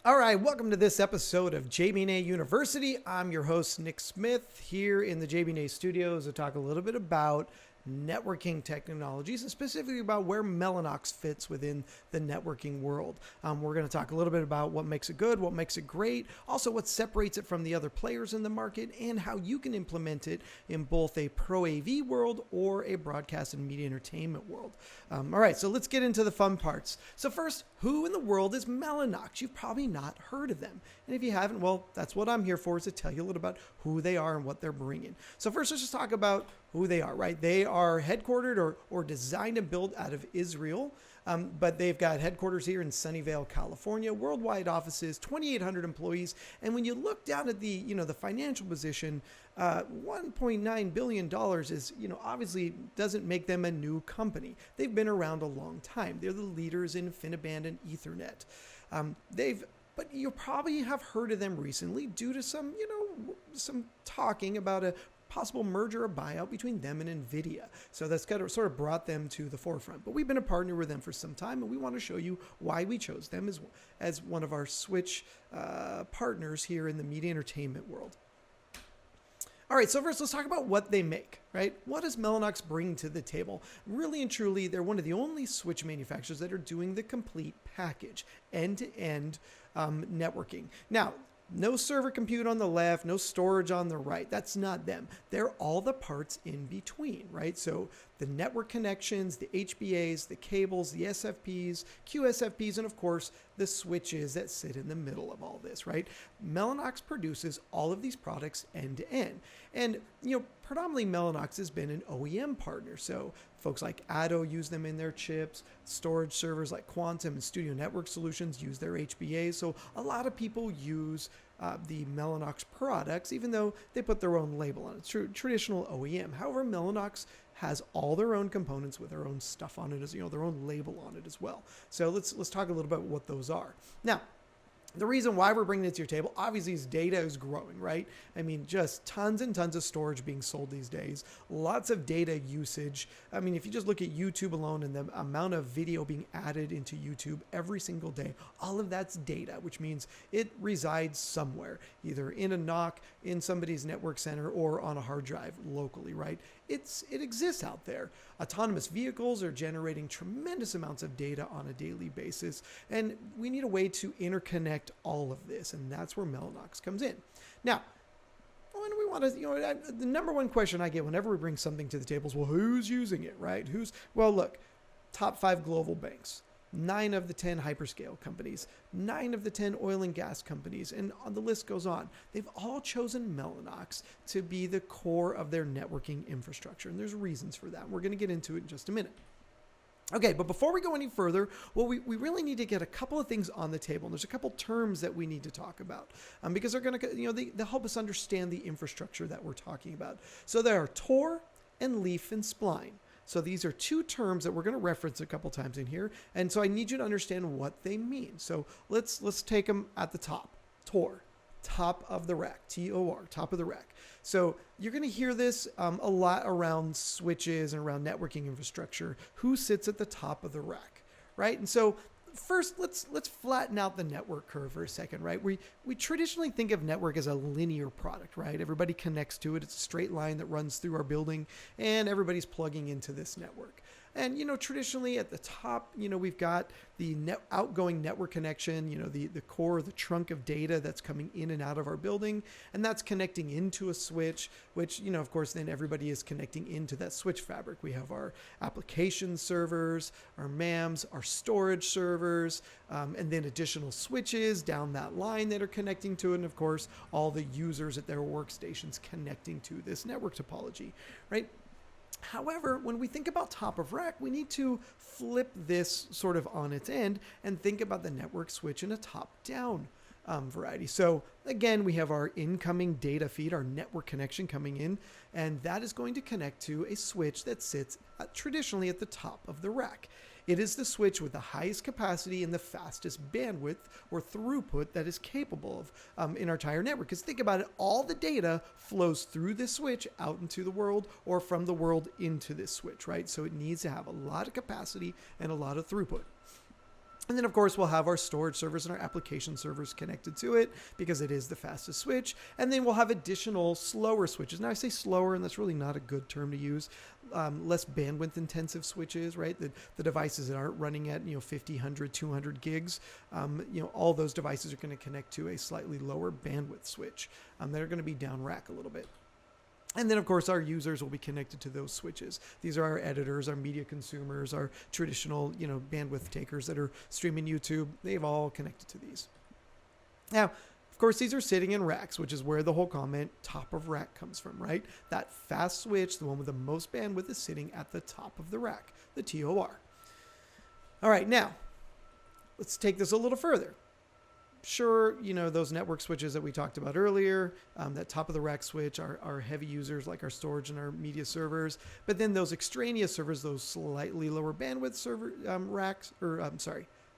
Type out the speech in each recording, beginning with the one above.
All right, welcome to this episode of JB&A University. I'm your host, Nick Smith, here in the JB&A studios to talk a little bit about networking technologies and specifically about where Mellanox fits within the networking world. We're going to talk a little bit about what makes it good, what makes it great, also what separates it from the other players in the market, and how you can implement it in both a pro AV world or a broadcast and media entertainment world. All right, so let's get into the fun parts. So first, who in the world is Mellanox? You've probably not heard of them. And if you haven't, well, that's what I'm here for, is to tell you a little about who they are and what they're bringing. So first, let's just talk about who they are, right? They are headquartered or designed and built out of Israel, but they've got headquarters here in Sunnyvale, California, worldwide offices, 2,800 employees. And when you look down at the financial position, $1.9 billion is, obviously doesn't make them a new company. They've been around a long time. They're the leaders in InfiniBand and Ethernet. But you probably have heard of them recently due to some talking about a possible merger or buyout between them and NVIDIA. So that's kind of sort of brought them to the forefront. But we've been a partner with them for some time, and we want to show you why we chose them as one of our switch partners here in the media entertainment world. All right, so first let's talk about what they make, right? What does Mellanox bring to the table? Really and truly, they're one of the only switch manufacturers that are doing the complete package, end-to-end networking. Now, no server compute on the left, no storage on the right. That's not them. They're all the parts in between, right? So the network connections, the HBAs, the cables, the SFPs, QSFPs, and of course, the switches that sit in the middle of all this, right? Mellanox produces all of these products end to end. And, predominantly Mellanox has been an OEM partner. So folks like Addo use them in their chips. Storage servers like Quantum and Studio Network Solutions use their HBAs. So a lot of people use the Mellanox products, even though they put their own label on it. It's traditional OEM. However, Mellanox has all their own components with their own stuff on it, as their own label on it as well. So let's talk a little bit about what those are. Now, the reason why we're bringing it to your table, obviously, is data is growing, right? I mean, just tons and tons of storage being sold these days. Lots of data usage. I mean, if you just look at YouTube alone and the amount of video being added into YouTube every single day, all of that's data, which means it resides somewhere, either in a NOC, in somebody's network center, or on a hard drive locally, right? It exists out there. Autonomous vehicles are generating tremendous amounts of data on a daily basis, and we need a way to interconnect all of this, and that's where Mellanox comes in. Now, when we want to, the number one question I get whenever we bring something to the table is, well, who's using it, right? Well, look, top 5 global banks, 9 of the 10 hyperscale companies, 9 of the 10 oil and gas companies, and the list goes on. They've all chosen Mellanox to be the core of their networking infrastructure, and there's reasons for that. We're going to get into it in just a minute. Okay, but before we go any further, well, we really need to get a couple of things on the table. And there's a couple terms that we need to talk about because they're going to, they help us understand the infrastructure that we're talking about. So there are Tor and Leaf and Spline. So these are 2 terms that we're going to reference a couple times in here. And so I need you to understand what they mean. So let's take them at the top. Tor, top of the rack, TOR, top of the rack. So you're going to hear this a lot around switches and around networking infrastructure. Who sits at the top of the rack, right? And so first, let's flatten out the network curve for a second, right? We traditionally think of network as a linear product, right? Everybody connects to it. It's a straight line that runs through our building, and everybody's plugging into this network. And, traditionally at the top, we've got the outgoing network connection, the core, the trunk of data that's coming in and out of our building. And that's connecting into a switch, which, of course, then everybody is connecting into that switch fabric. We have our application servers, our MAMs, our storage servers, and then additional switches down that line that are connecting to it. And, of course, all the users at their workstations connecting to this network topology, right? However, when we think about top of rack, we need to flip this sort of on its end and think about the network switch in a top-down variety. So again, we have our incoming data feed, our network connection coming in, and that is going to connect to a switch that sits traditionally at the top of the rack. It is the switch with the highest capacity and the fastest bandwidth or throughput that is capable of in our entire network. Because think about it, all the data flows through this switch out into the world or from the world into this switch, right? So it needs to have a lot of capacity and a lot of throughput. And then, of course, we'll have our storage servers and our application servers connected to it because it is the fastest switch. And then we'll have additional slower switches. Now, I say slower, and that's really not a good term to use. Less bandwidth intensive switches, right? The devices that aren't running at 50, 100, 200 gigs, all those devices are going to connect to a slightly lower bandwidth switch. They're going to be down rack a little bit. And then, of course, our users will be connected to those switches. These are our editors, our media consumers, our traditional, bandwidth takers that are streaming YouTube. They've all connected to these. Now, of course, these are sitting in racks, which is where the whole comment top of rack comes from, right? That fast switch, the one with the most bandwidth, is sitting at the top of the rack, the TOR. All right, now, let's take this a little further. Sure, those network switches that we talked about earlier, that top of the rack switch are heavy users like our storage and our media servers. But then those extraneous servers, those slightly lower bandwidth server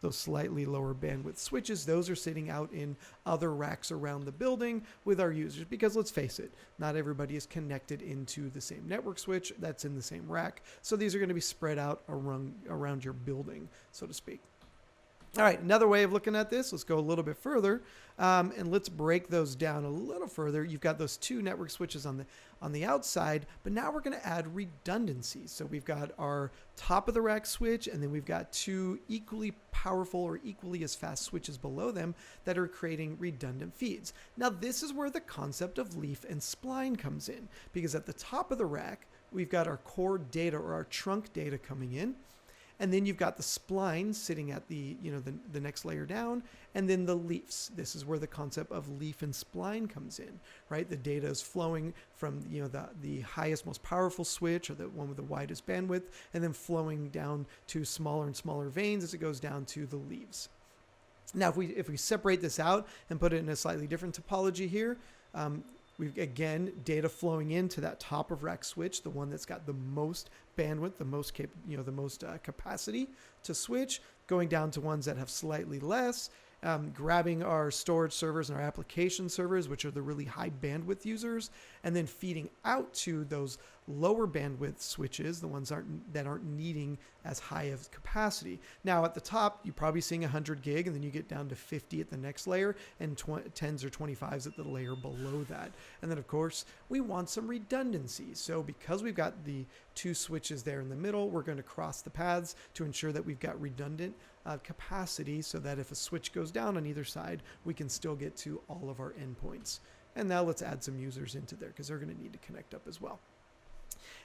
those slightly lower bandwidth switches, those are sitting out in other racks around the building with our users. Because let's face it, not everybody is connected into the same network switch that's in the same rack. So these are going to be spread out around your building, so to speak. All right, another way of looking at this, let's go a little bit further, and let's break those down a little further. You've got those two network switches on the outside, but now we're going to add redundancy. So we've got our top of the rack switch, and then we've got two equally powerful or equally as fast switches below them that are creating redundant feeds. Now, this is where the concept of leaf and spline comes in, because at the top of the rack, we've got our core data or our trunk data coming in. And then you've got the spline sitting at the next layer down, and then the leafs. This is where the concept of leaf and spline comes in, right? The data is flowing from the highest, most powerful switch, or the one with the widest bandwidth, and then flowing down to smaller and smaller veins as it goes down to the leaves. Now, if we separate this out and put it in a slightly different topology here, we've, again, data flowing into that top of rack switch, the one that's got the most bandwidth, the most capacity to switch, going down to ones that have slightly less, grabbing our storage servers and our application servers, which are the really high bandwidth users, and then feeding out to those lower bandwidth switches, the ones that aren't needing as high of capacity. Now, at the top, you're probably seeing 100 gig, and then you get down to 50 at the next layer, and 10s or 25s at the layer below that. And then, of course, we want some redundancy. So because we've got the two switches there in the middle, we're going to cross the paths to ensure that we've got redundant capacity, so that if a switch goes down on either side, we can still get to all of our endpoints. And now let's add some users into there, because they're going to need to connect up as well.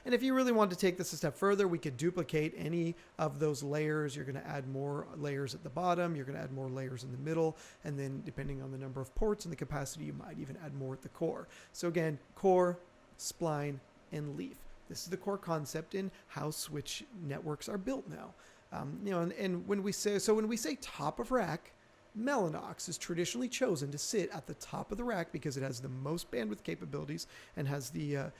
And if you really want to take this a step further, we could duplicate any of those layers. You're going to add more layers at the bottom. You're going to add more layers in the middle. And then depending on the number of ports and the capacity, you might even add more at the core. So again, core, spline, and leaf. This is the core concept in how switch networks are built now. And when we say top of rack, Mellanox is traditionally chosen to sit at the top of the rack because it has the most bandwidth capabilities and has the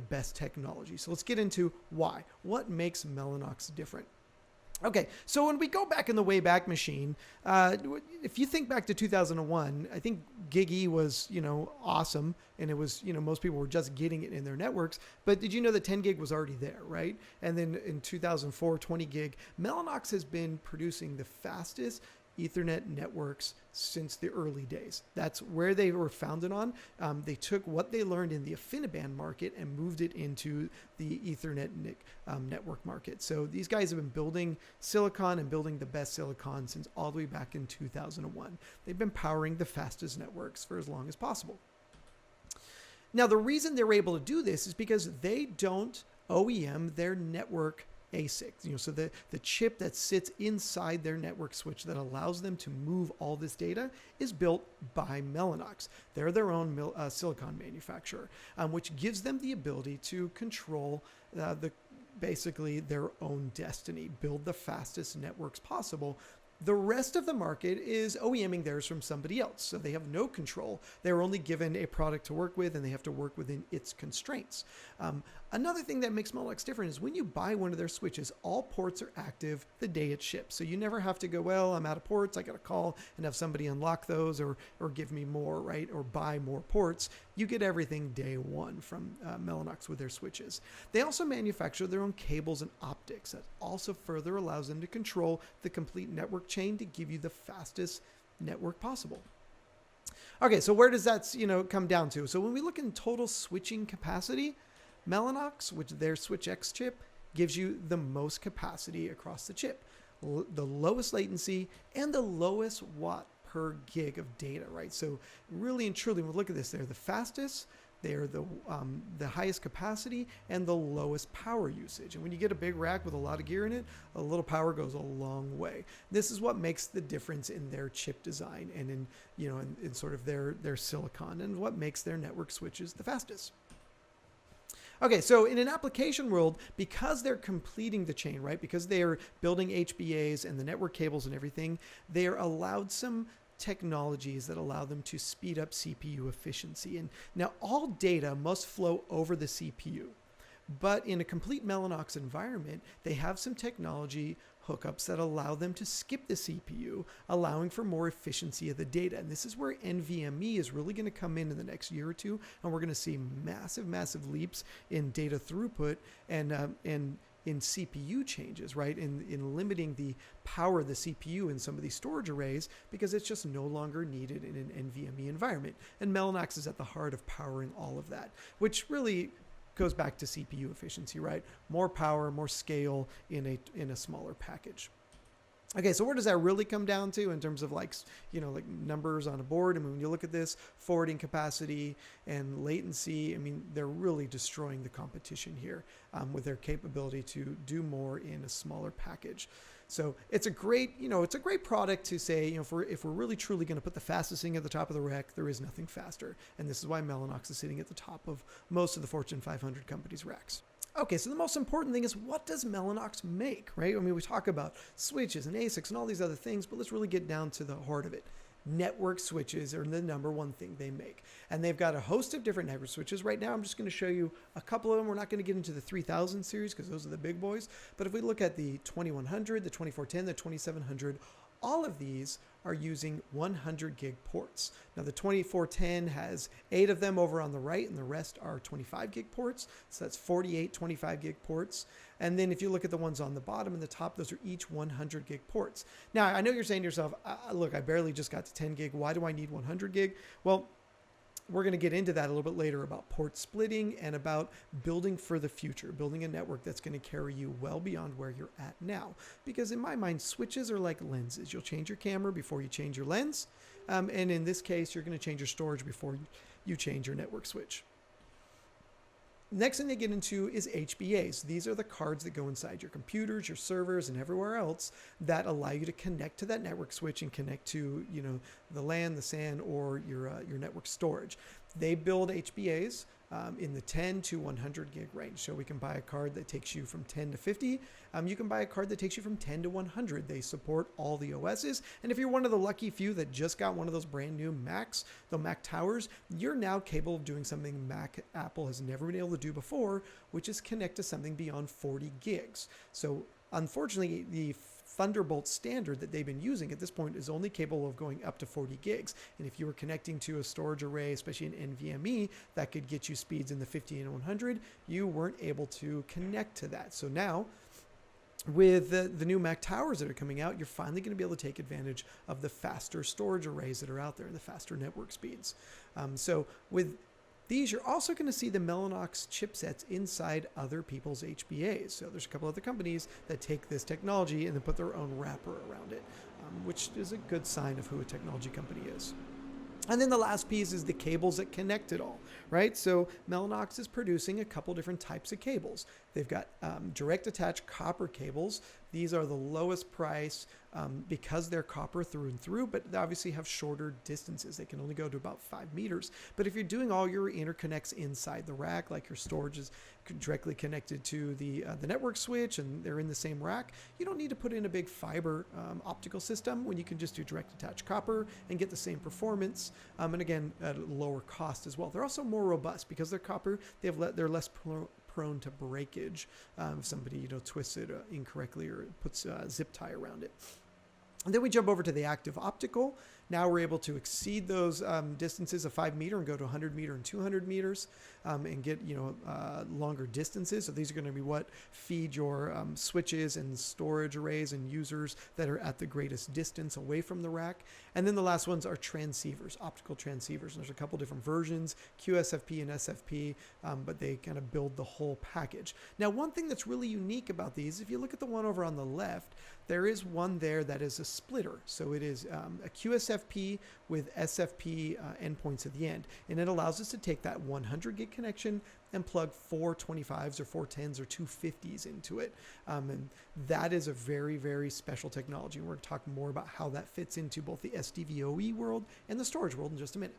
best technology. So let's get into why. What makes Mellanox different? Okay, so when we go back in the Wayback Machine, if you think back to 2001, I think Gig-E was, awesome, and it was, most people were just getting it in their networks. But did you know that 10 gig was already there, right? And then in 2004, 20 gig, Mellanox has been producing the fastest Ethernet networks since the early days. That's where they were founded on. They took what they learned in the InfiniBand market and moved it into the Ethernet network market. So these guys have been building silicon and building the best silicon since all the way back in 2001. They've been powering the fastest networks for as long as possible. Now, the reason they're able to do this is because they don't OEM their network ASIC, so the chip that sits inside their network switch that allows them to move all this data is built by Mellanox. They're their own silicon manufacturer, which gives them the ability to control basically their own destiny, build the fastest networks possible. The rest of the market is OEMing theirs from somebody else, so they have no control. They're only given a product to work with, and they have to work within its constraints. Another thing that makes Mellanox different is when you buy one of their switches, all ports are active the day it ships. So you never have to go, well, I'm out of ports, I got to call and have somebody unlock those or give me more, right? Or buy more ports. You get everything day one from Mellanox with their switches. They also manufacture their own cables and optics. That also further allows them to control the complete network chain to give you the fastest network possible. Okay, so where does that, come down to? So when we look in total switching capacity, Mellanox, which their SwitchX chip, gives you the most capacity across the chip, the lowest latency, and the lowest watt per gig of data, right? So really and truly, when we look at this, they're the fastest, they're the highest capacity, and the lowest power usage. And when you get a big rack with a lot of gear in it, a little power goes a long way. This is what makes the difference in their chip design and in sort of their silicon, and what makes their network switches the fastest. Okay, so in an application world, because they're completing the chain, right? Because they are building HBAs and the network cables and everything, they are allowed some technologies that allow them to speed up CPU efficiency. And now all data must flow over the CPU. But in a complete Mellanox environment, they have some technology hookups that allow them to skip the CPU, allowing for more efficiency of the data. And this is where NVMe is really going to come in the next year or two, and we're going to see massive leaps in data throughput and in CPU changes, right? In limiting the power of the CPU in some of these storage arrays, because it's just no longer needed in an NVMe environment. And Mellanox is at the heart of powering all of that, which really goes back to CPU efficiency, right? More power, more scale in a smaller package. Okay, so where does that really come down to in terms of like numbers on a board? I mean, when you look at this, forwarding capacity and latency, I mean, they're really destroying the competition here with their capability to do more in a smaller package. So it's a great product to say, if we're really truly going to put the fastest thing at the top of the rack, there is nothing faster. And this is why Mellanox is sitting at the top of most of the Fortune 500 companies' racks. Okay, so the most important thing is, what does Mellanox make, right? I mean, we talk about switches and ASICs and all these other things, but let's really get down to the heart of it. Network switches are the number one thing they make. And they've got a host of different network switches. Right now, I'm just going to show you a couple of them. We're not going to get into the 3000 series because those are the big boys. But if we look at the 2100, the 2410, the 2700, all of these are using 100 gig ports. Now the 2410 has 8 of them over on the right, and the rest are 25 gig ports. So that's 48 25 gig ports. And then if you look at the ones on the bottom and the top, those are each 100 gig ports. Now I know you're saying to yourself, look, I barely just got to 10 gig. Why do I need 100 gig? Well, we're going to get into that a little bit later about port splitting and about building for the future, building a network that's going to carry you well beyond where you're at now. Because in my mind, switches are like lenses. You'll change your camera before you change your lens. And in this case, you're going to change your storage before you change your network switch. Next thing they get into is HBAs. These are the cards that go inside your computers, your servers, and everywhere else that allow you to connect to that network switch and connect to, the LAN, the SAN, or your network storage. They build HBAs in the 10 to 100 gig range. So we can buy a card that takes you from 10 to 50. You can buy a card that takes you from 10 to 100. They support all the OSs. And if you're one of the lucky few that just got one of those brand new Macs, the Mac Towers, you're now capable of doing something Apple has never been able to do before, which is connect to something beyond 40 gigs. So unfortunately, the Thunderbolt standard that they've been using at this point is only capable of going up to 40 gigs. And if you were connecting to a storage array, especially an NVMe, that could get you speeds in the 50 and 100, you weren't able to connect to that. So now, with the new Mac Towers that are coming out, you're finally going to be able to take advantage of the faster storage arrays that are out there and the faster network speeds. So with these, you're also going to see the Mellanox chipsets inside other people's HBAs. So there's a couple other companies that take this technology and then put their own wrapper around it, which is a good sign of who a technology company is. And then the last piece is the cables that connect it all, right? So Mellanox is producing a couple different types of cables. They've got direct attached copper cables. These are the lowest price because they're copper through and through, but they obviously have shorter distances. They can only go to about 5 meters. But if you're doing all your interconnects inside the rack, like your storage is directly connected to the network switch and they're in the same rack, you don't need to put in a big fiber optical system when you can just do direct attached copper and get the same performance. And again, at a lower cost as well. They're also more robust because they're copper. They're less prone to breakage if somebody twists it incorrectly or puts a zip tie around it. And then we jump over to the active optical. Now we're able to exceed those distances of 5 meter and go to 100 meter and 200 meters and get longer distances. So these are going to be what feed your switches and storage arrays and users that are at the greatest distance away from the rack. And then the last ones are transceivers, optical transceivers. And there's a couple different versions, QSFP and SFP, but they kind of build the whole package. Now, one thing that's really unique about these, if you look at the one over on the left, there is one there that is a splitter. So it is a QSFP with SFP endpoints at the end. And it allows us to take that 100 gig connection and plug 4 25s or 4 10s or 2 50s into it. And that is a very, very special technology. And we're going to talk more about how that fits into both the SDVoE world and the storage world in just a minute.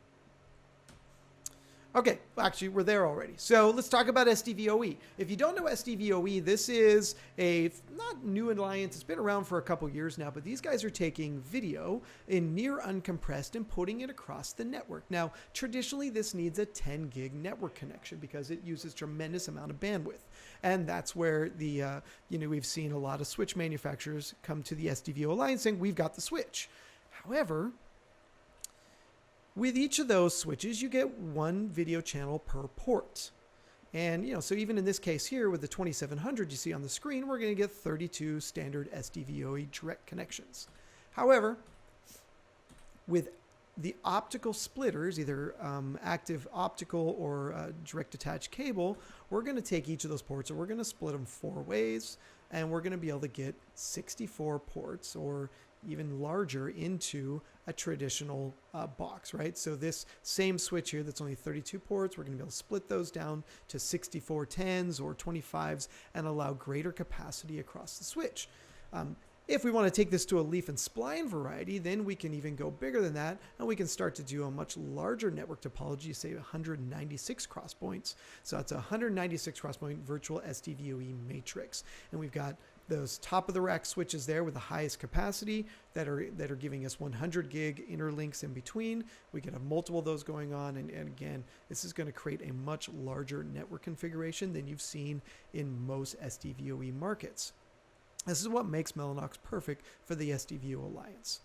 Okay, well, actually, we're there already. So let's talk about SDVoE. If you don't know SDVoE, this is a not new alliance. It's been around for a couple years now, but these guys are taking video in near uncompressed and putting it across the network. Now, traditionally, this needs a 10 gig network connection because it uses tremendous amount of bandwidth. And that's where the, we've seen a lot of switch manufacturers come to the SDVoE alliance saying, we've got the switch. However, with each of those switches, you get one video channel per port. And, so even in this case here with the 2700 you see on the screen, we're going to get 32 standard SDVoE direct connections. However, with the optical splitters, either active optical or direct attached cable, we're going to take each of those ports and we're going to split them 4 ways. And we're going to be able to get 64 ports or even larger into a traditional box, right? So this same switch here that's only 32 ports, we're going to be able to split those down to 64 10s or 25s and allow greater capacity across the switch. If we want to take this to a leaf and spline variety, then we can even go bigger than that, and we can start to do a much larger network topology, say 196 cross points. So that's a 196 cross point virtual SDVoE matrix. And we've got those top of the rack switches there with the highest capacity that are giving us 100 gig interlinks in between. We can have multiple of those going on. And again, this is going to create a much larger network configuration than you've seen in most SDVoE markets. This is what makes Mellanox perfect for the SDVoE Alliance.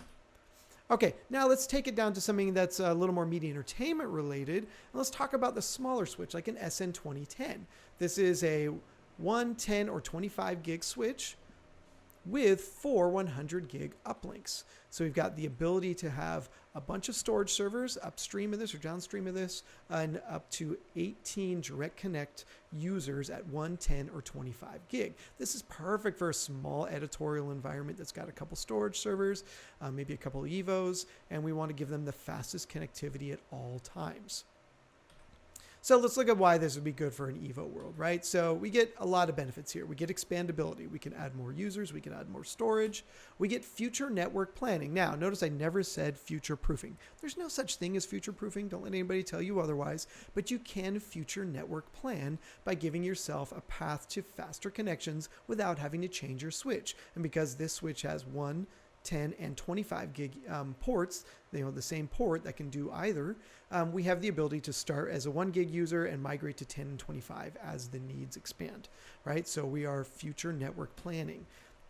Okay, now let's take it down to something that's a little more media entertainment related. And let's talk about the smaller switch, like an SN2010. This is a 1, 10, or 25 gig switch with 4 100 gig uplinks. So we've got the ability to have a bunch of storage servers upstream of this or downstream of this, and up to 18 direct connect users at 1, 10, or 25 gig. This is perfect for a small editorial environment that's got a couple storage servers, maybe a couple EVOs, and we want to give them the fastest connectivity at all times. So let's look at why this would be good for an EVO world, right? So we get a lot of benefits here. We get expandability. We can add more users. We can add more storage. We get future network planning. Now, notice I never said future proofing. There's no such thing as future proofing. Don't let anybody tell you otherwise. But you can future network plan by giving yourself a path to faster connections without having to change your switch. And because this switch has 1, 10, and 25 gig ports, the same port that can do either, we have the ability to start as a 1 gig user and migrate to 10 and 25 as the needs expand, right? So we are future network planning.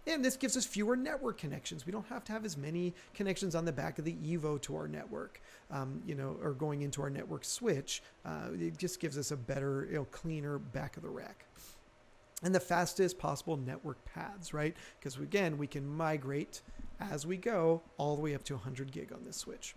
And this gives us fewer network connections. We don't have to have as many connections on the back of the EVO to our network, or going into our network switch. It just gives us a better, cleaner back of the rack. And the fastest possible network paths, right? Because again, we can migrate as we go all the way up to 100 gig on this switch.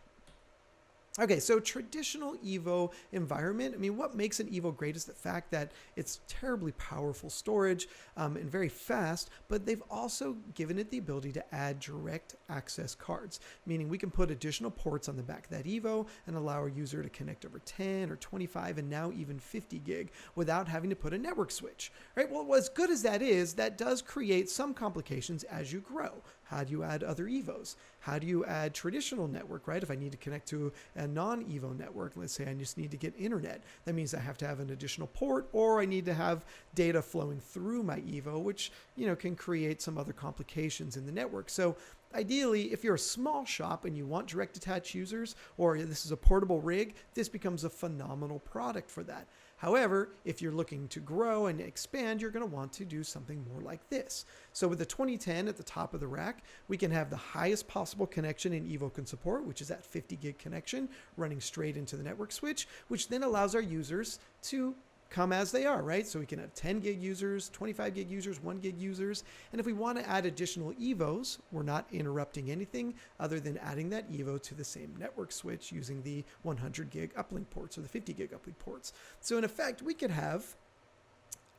Okay, so traditional EVO environment, what makes an EVO great is the fact that it's terribly powerful storage and very fast, but they've also given it the ability to add direct access cards, meaning we can put additional ports on the back of that EVO and allow our user to connect over 10 or 25 and now even 50 gig without having to put a network switch, right? Well, as good as that is, that does create some complications as you grow. How do you add other EVOs? How do you add traditional network, right? If I need to connect to a non-EVO network, let's say I just need to get internet, that means I have to have an additional port, or I need to have data flowing through my EVO, which, can create some other complications in the network. So ideally, if you're a small shop and you want direct attached users, or this is a portable rig, this becomes a phenomenal product for that. However, if you're looking to grow and expand, you're going to want to do something more like this. So with the 2010 at the top of the rack, we can have the highest possible connection in EVO can support, which is that 50 gig connection running straight into the network switch, which then allows our users to come as they are, right? So we can have 10 gig users, 25 gig users, 1 gig users. And if we want to add additional EVOs, we're not interrupting anything other than adding that EVO to the same network switch using the 100 gig uplink ports or the 50 gig uplink ports. So in effect, we could have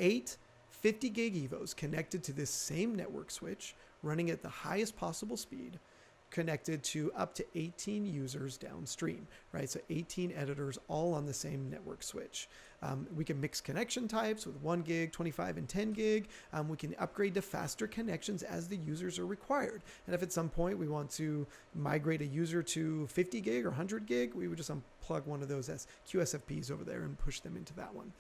8 50 gig EVOs connected to this same network switch running at the highest possible speed, connected to up to 18 users downstream, right? So 18 editors all on the same network switch. We can mix connection types with 1 gig, 25, and 10 gig. We can upgrade to faster connections as the users are required. And if at some point we want to migrate a user to 50 gig or 100 gig, we would just unplug one of those as QSFPs over there and push them into that one.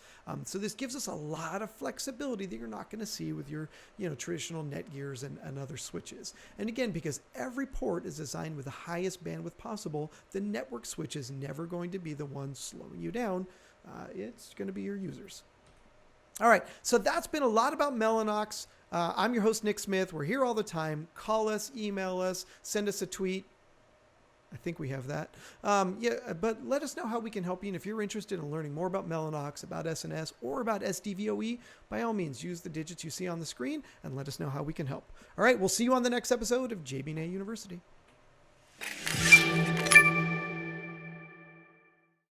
So this gives us a lot of flexibility that you're not going to see with your traditional Netgears and other switches. And again, because every port is designed with the highest bandwidth possible, the network switch is never going to be the one slowing you down. It's going to be your users. All right, so that's been a lot about Mellanox. I'm your host, Nick Smith. We're here all the time. Call us, email us, send us a tweet. I think we have that. But let us know how we can help you. And if you're interested in learning more about Mellanox, about SNS, or about SDVoE, by all means, use the digits you see on the screen and let us know how we can help. All right, we'll see you on the next episode of JB&A University.